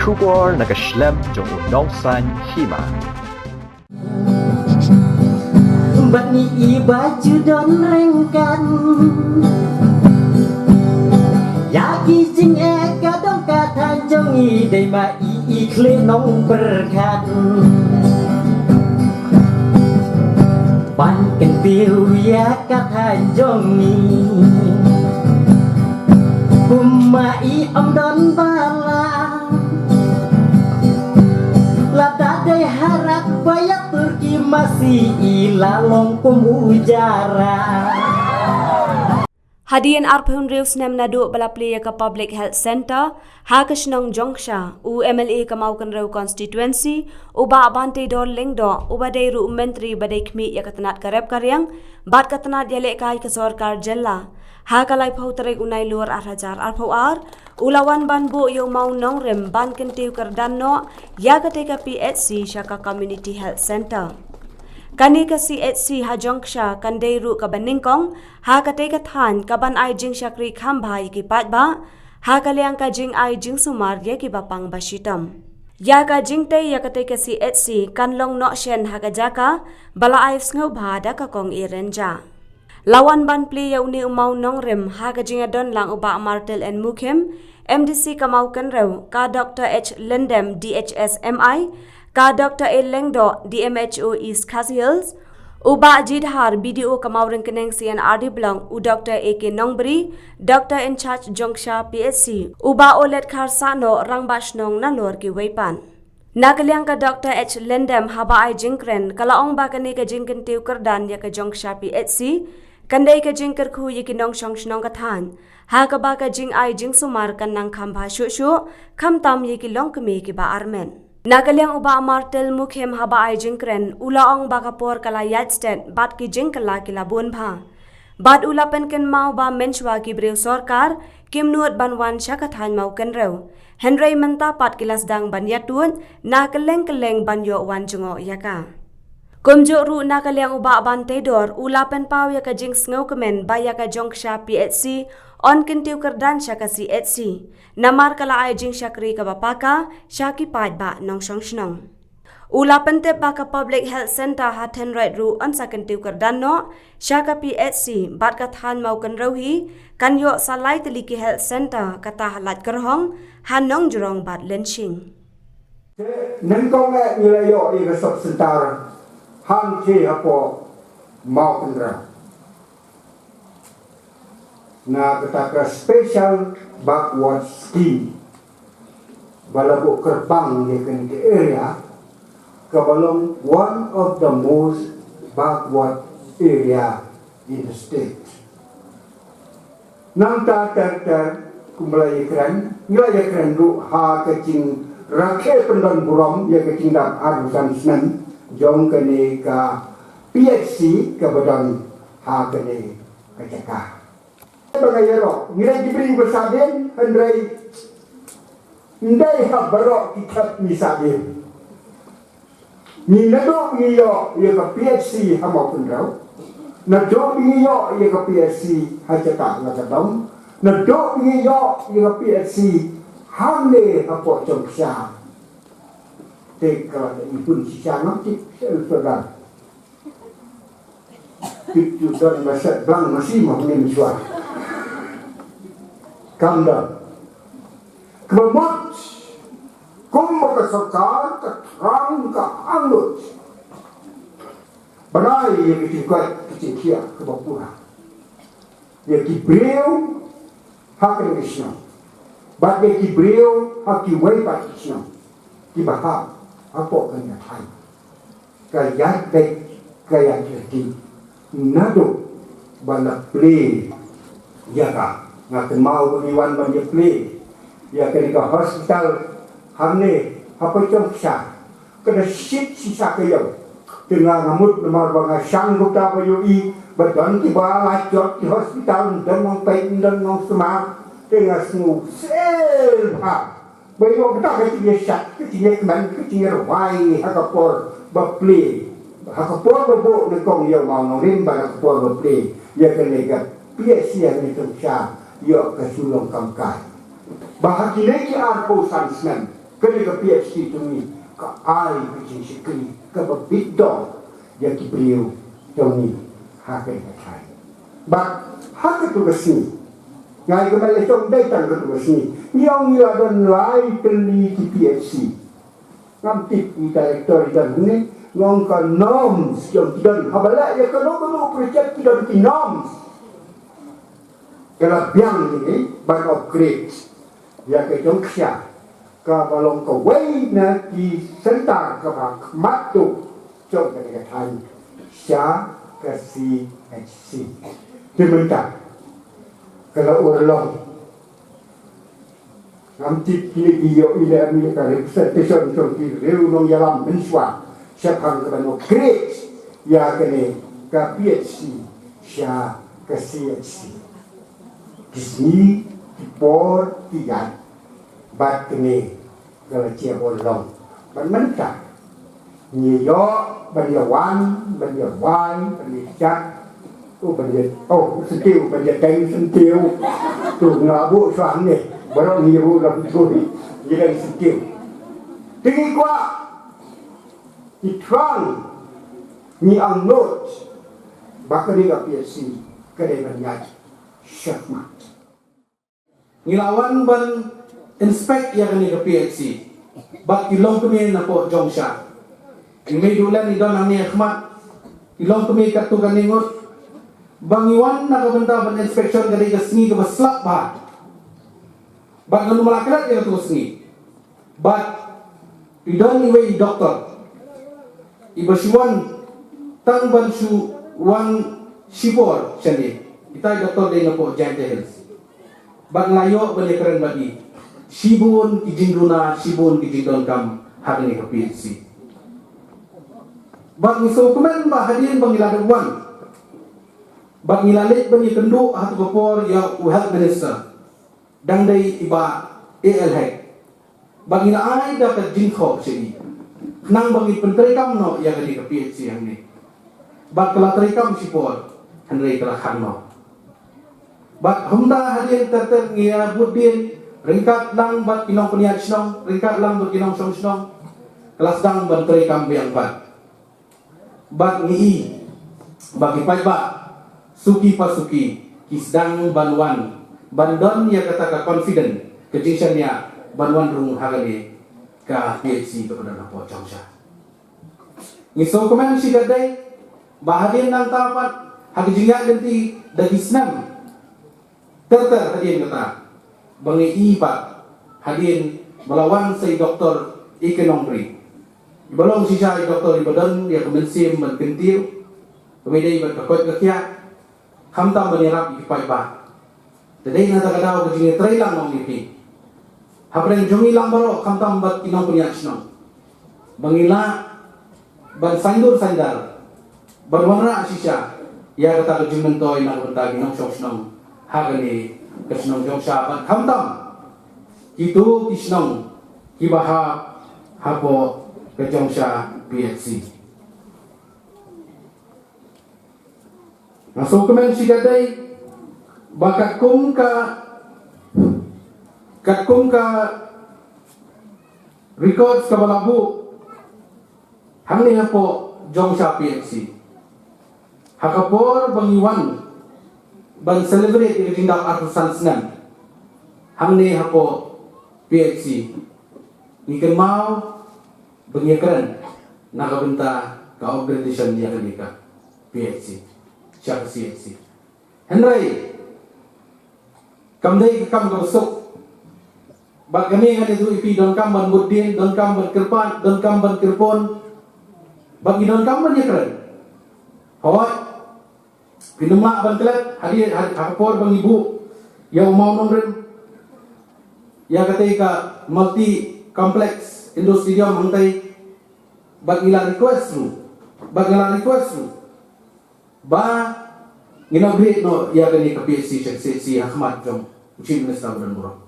Kubor nakaslem jong unongsan hima. Bani baju don rengkan Yaki jing eka dong katan jongi Dai ma ikle nong berkan Ban ken piu ya katan jongi Humai om don bala Lada dai harap bayak Turki masih ilalong pemujara. Hadian Arphun Reus nem nadu balapli ka Public Health Center Hakashnong Jongsha u MLA Kamaukan Reu constituency uba abante dor lengdo uba dei ru menteri badai khmi yakatanat karep karyang bat katanat yale kai ka sarkar jella hakalai phautere unai luar 8,000 arphau ar ulawan ban bu yo mau nong rem ban kentiu kardanno yakateka PHC Shaka Community Health Center Kani ka CHC Hajongsha Kandeiru ka Baningkong ha ka teka than kaban ai jing shakri khamba ki patba ha ka liang ka jing ai jing sumar ye ki bapang bashitam ya ka jing te ya ka teka CHC kanlong no shen ha ka jaka bala ai sngo bha da ka kong irenja lawan ban pli ya uni umau nong rem ha ka jing adon lang uba Martel and Mukim MDC Kamaukan Reu ka Dr. H Lendem DHS MI ka Dr. A Lengdo DMHO East Khasi Hills uba Jidhar BDO Kamauring Keneng CNRD Blanc u Dr. AK Nongbri Dr. in charge Jongsha PSC uba Olet Kharsano Rangbashnong Nalor ki Weipan Nakaliang ka Dr. H Lendem haba ai jingkren kalaong ba kani ka jingken tiu kerdan ya ka Jongsha PSC kandai ka jingker khu yiki nong shongshnong ka than ha ka ba ka jing ai jing sumar kan nang khamba shu shu kham tam yiki long kemi ki ba armen Nakaliang uba Martel Mukhem haba ai jingkren ulaong bakapor kala yadstet bat ki jingkala kila bunbha bat ula penken mau ba menchwa ki breu sarkar kimnuat banwan shakathan mau kenreu Henry menta pat kilas dang banyatun nakaleng keleng banyo wan jungo yaka Kumjo ru nakaliang uba bante dor ula pen pau yaka jing sngo kemen ba yaka Jongsha PHC on kintiu kerdan shaka CHC namar kala ai jing shakri ka bapaka shaki pat ba nong shongshnong ula pente ba ka Public Health Center haten right ru on sa kintiu kerdan no shaka PHC bat ka than mau kan rohi kan yo salai teliki Health Center kata halat kerhong hanong jurong bat lenching nâng công nghệ như là yo i ka sub center hang che hapo mau kan ra na ketaka special backward scheme balabu kerbang di ke area kabalong one of the most backward area in the state nang ta ter kumulai keren ru ha kecing rakhe pendon burom ya kecing dap arusan senen jong kene ka PHC ka badan ha kene ka jaka Bangayero, ngiray diberi bersabin, ndai ha barok ikat misabin. Ni nado ngiyo ye ka PHC ha mau kundrau. Nado ngiyo ye ka PHC ha jaka ngadong. Nado ngiyo ye ka PHC hamle ha po Jongsha. Tekala ipun sisa nanti saudara. Itu dan masa bang masih mau menyuai. Kanda kemat kumba sarkar ka rang ka angut banai ye kikai kicia ke bapura ye kibreu hakan Krishna bat ye kibreu haki wai pa Krishna ki bahap apo kanya thai kaya dai kaya jadi nado bala play yaga ngaken mau beriwan banyak play ya ketika hospital hamne apa Jongsha kena sit sisa kaya dengan ngamut nomor bangga sanggup tak bayui berganti bala lacot di hospital dan mengkain dan semak dengan semua selha bayo kita kecil syak kecil keman kecil rawai hakapor baplay hakapor babo nekong yo mau norim hakapor baplay ya kenika PHC yang Jongsha yo kesulong kamkai bahagia ki arpo sansmen Kali ke PhD tu ni, ke ai ke sikri, ke berbidang yang beliau tu ni, hakai hakai. But hakai tu kesini, ngai ke Malaysia tu datang ke tu kesini, yang ia ada nilai kali ke PhD, nanti director dan ni, ngong ke norms yang tidak, habalak ya kalau projek tidak di norms. Kalau biang ini, ban upgrade, ya ke jongksia. Kalau kau wei na di sentar kebak matu jom ke Thai sya ke CHC diminta kalau orang nanti kini dia ila Amerika representation contoh reu nong yalam menswa siapa yang kena great ya kene ke PhD sya ke CHC di sini di port tiga bat kene kalau cia bolong, bermentak, New York, Banyawan, Banyawai, Banyak, sentil, Banyak sentil, tu ngabu suam ni, baru ni bu dah betul, jadi sentil. Tinggi kuat, di terang, ni angnot, bakal dia PhD, kedai banyak, syakmat. Ngilawan ban inspect yang ni ke PhD bak ilong kami na po jongsha ini dulan ni don ni Ahmad ilong kami kat tu kaningot bangiwan na kabenta ban inspection dari ke sini ke baslap ba bak nganu malakrat ya tu sini but idon ni we doktor ibasiwan tang ban su wan sibor chani kita doktor de na po Giant bak layo balik keren bagi Sibun kijing runa, sibun kijing donkam hari ni PhD. Bang iso komen bah hadirin bang iladewan. Bang ilalit bang ikendu hatu kopor ya health minister. Dang day iba ALH. Bang ilai dapat jingkho sini. Nang bang ipenterikam no ya kali PhD yang ni. Bang kala terikam sipor henry kala khanno. Bang humda hadirin terter ngia budin ringkat lang bat kinong peniat sinong, ringkat lang bat kinong sinong, kelas dang bantri kambiang bat. Bat ngi, bagi pajba, suki pasuki, kisdang banwan, bandon ya kata ka confident, kejingsannya banwan rung hagani ka PhD kepada napo changsha. Ngiso komen si gadai, bahadin nang tapat, hagijinga ganti dagi senam, terter hadin kata. Bangi ipat hadin melawan si doktor ekonomi. Balong si saya doktor ibadan dia kemensim menkentir, kemudian ibat kakot kakia, hamtam menyerap ipai bah. Jadi nada kadau kejini trailang nong lipi. Habreng jongi lambaro hamtam bat kinong punya sinong. Bangila ban sandur sandar, berwarna sisa. Ya kata kejimen toy nang bentang kinong sok sinong hagani. Kesenong jong sahabat hamtam itu kisnong kibaha hapo kejong sa PhD. Masuk kemen si gadai bakat kum ka records ka balabu hangni hapo jong sa PhD. Hakapor bangiwan ban celebrate di tindak artisan senam hamne hapo PhD ni mau bengekran nakabenta ka organization dia kenika PhD siapa CHC Henry kamdai kam ka besok bag kami kan itu ipi don kam ban budin don kam ban kirpan don kam ban kirpon bagi don kam ban keren hawat Pinuma bangkelat hadir hakapor bang ibu yang mau nongren ya ketika multi kompleks industrial mangtai bagila request ba inaugurate no ya kani ka PhD si Ahmad jom chief minister dan burang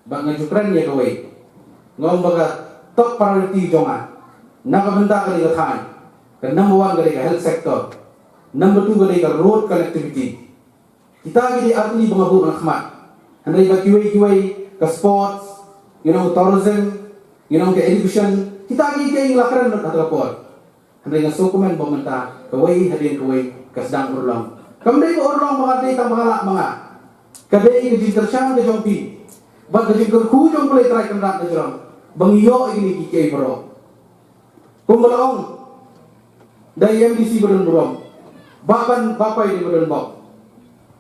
bang ngajukran ya kawai ngom baga top priority jonga nakabenta kani ka than kan number 1 kani ka health sector. Number 2 kali ka road connectivity. Kita gini arti bangabu ng Ahmad. Henry ka kiway ka sports, tourism, ke education, kita lagi ke lakaran atau kapor. Hendak dengan dokumen pemerintah, kawai hadirin kawai kesedang ulang. Kemudian ulang mengadai tambah halak mengat. Kadai ke jingkersang ke jompi, bak ke jingkerku jom boleh try kendak ke jom. Bangiyo ini kikai bro. Kumbalaong dari MDC beren burung, baban bapai di beren bok.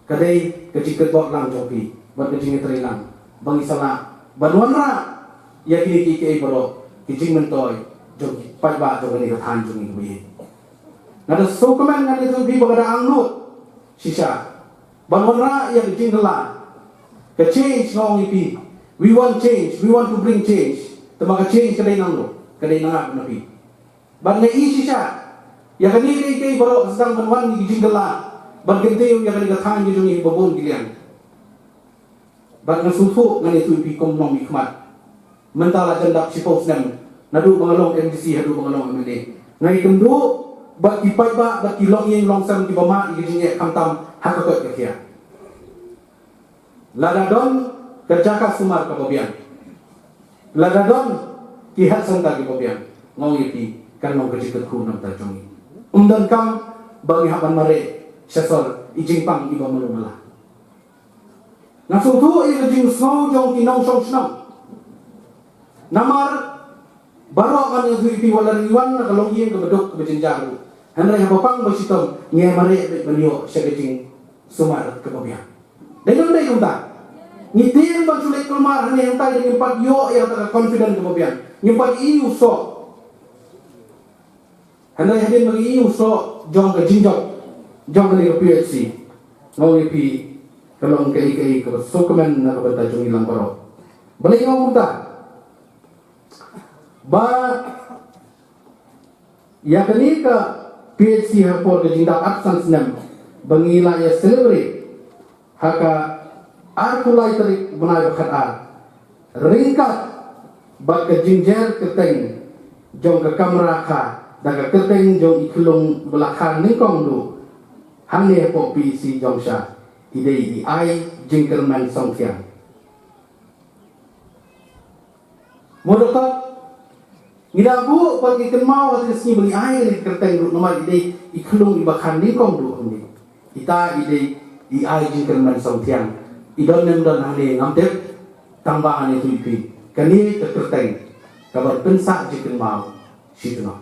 Kadai ke jingker bok lang jompi, bak ke jingker terilang. Bangi salah, banwanra. Ya kini kikai bro, kijing mentoy, jom pajba jom ini ketan jom ini biye. Nada sokomen ngani jom bi bagada anglut, sisa. Banwanra ya kijing kelan, ke change ngong ipi. We want change, we want to bring change. Temaga change kadai nanglo, kadai nangap nabi. Ban ngai sisa, ya kini kikai bro sedang banwan ni kijing kelan, ban kenteu ya kini ketan jom ini babon gilian. Ban ngasufu ngani tu ipi kom nom ikmat. Mentala jendak sipos nem nadu bangalong MDC hadu bangalong MD ngai kendu bat ipai ba bat ilong yang longsam di bama igijinge kamtam hakakot kekia ladadon kerjaka sumar kabobian ladadon kihat sangka kabobian ngau yiti kan ngau kejiket ku nam tajongi umdan kam bagi haban mare sesor ijingpang iba melumala ngasung tu igijing snow jong kinong song snong Namar baru akan yang suipi walariwan na kalongin kebedok kebejenjaru. Hendak yang bapang bersitom ngai mare beliau sekejing sumar kebabian. Dan yang tak ngitin bersulit kelmar hanya yang tak dengan empat yo yang tak confident kebabian. Empat iu so. Hendak hadir bagi iu so jong ke jinjok jong ke PHC. Ngau ipi kalong kai ke sokemen na kebetal jong ilang baro. Balik ngau tak. Ba ya kini ke PHC hapor ke jindak absence nem bangila ya celebrate haka arkulai terik benai bakat ar ringkat ba ke jinjer keteng jong ke kamera ka dan ke keteng jong ikulung belakang ningkong du hane hapor PHC jong sya idei di ai jingkerman songkiang modokot Ngidabu pagi kenmau hati sini beli air di kerteng dulu nomor ide iklung ibakan ni kong dulu ini kita ide di air jingkerman songtiang idon dan hane ngamtep tambahan itu ipi kani terkerteng kabar pensak jingkermau situ no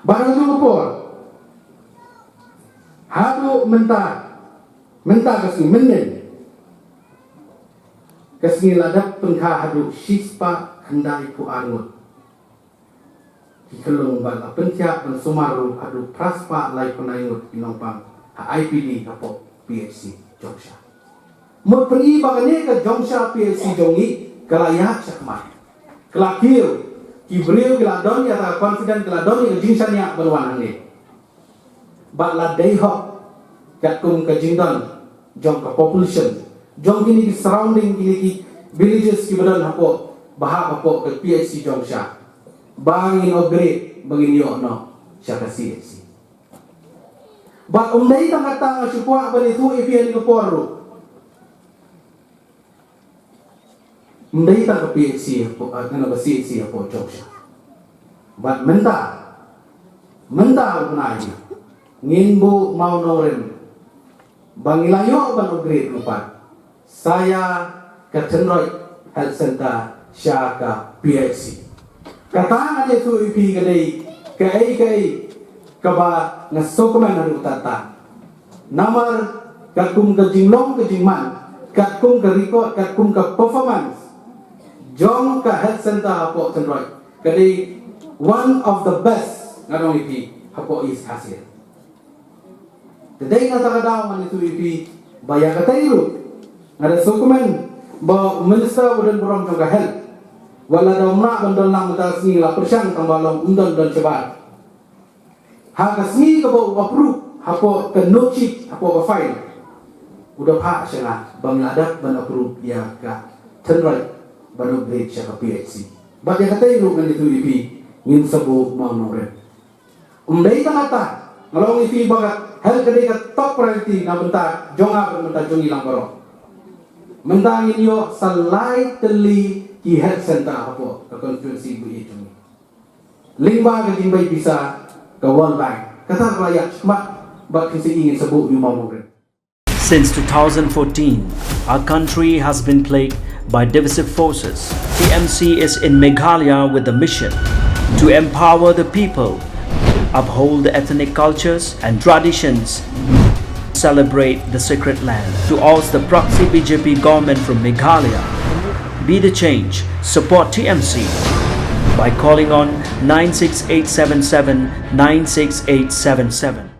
barang itu ngepor hadu mentah kesini menen kesini ladap pengkah hadu sispa hendai ku angut Kelung bala pencak dan sumaru adu praspa lai penayut inompang IPD kapok PHC Jongsha. Mut pergi bagane ke Jongsha PHC Jongi kelayak sakmat. Kelakir kibril keladon ya tak confident keladon ya jingsanya berwarna ni. Bala dayhok katung ke jingdon jong ke population jong kini di surrounding kini ki villages kibadan hapok bahak hapok ke PHC Jongsha. Bangin upgrade bangin yo no siya kasi si ba umday tangata si kuha ba nito ipian ko porro umday tang PHC po ano ba CHC po joke siya ba menta unay nginbo mau noren bangilayo ban upgrade lupa saya ke Chenroy Health Center siya ka PHC kata ada tu ipi kadai kaba ngasokuman haru tata namar kakum ke jinglong ke jingman kakum ke record kakum ke performance jong ke health center hapo Chenroy kadai one of the best ngadong ipi hapo is hasil tadai ngata kadang man itu ipi bayar katai lu ngada sokuman ba minister budan buram jong ke health wala daw na bandol nang matas ni la persyang tambalong undon dan cebat ha kasni ka bo approve hapo ke nochi hapo ka file udah pak sila bang ladak ban approve ya ka Chenroy baru break siya ka PHC bagay katay lu ngan itu ipi ngin sabo mau nore umday tangata ngalong ipi bagat hal kadai ka top priority na benta jonga benta jongi lang baro mentangin yo slightly ki health center hapo ke konstituensi bu itu lingba ke jimbai bisa ke World Bank kata rakyat mak bak kisi ingin sebut yu mau mungkin. Since 2014, our country has been plagued by divisive forces. TMC is in Meghalaya with the mission to empower the people, uphold the ethnic cultures and traditions, celebrate the sacred land. To oust the proxy BJP government from Meghalaya, be the change, support TMC by calling on 96877 96877.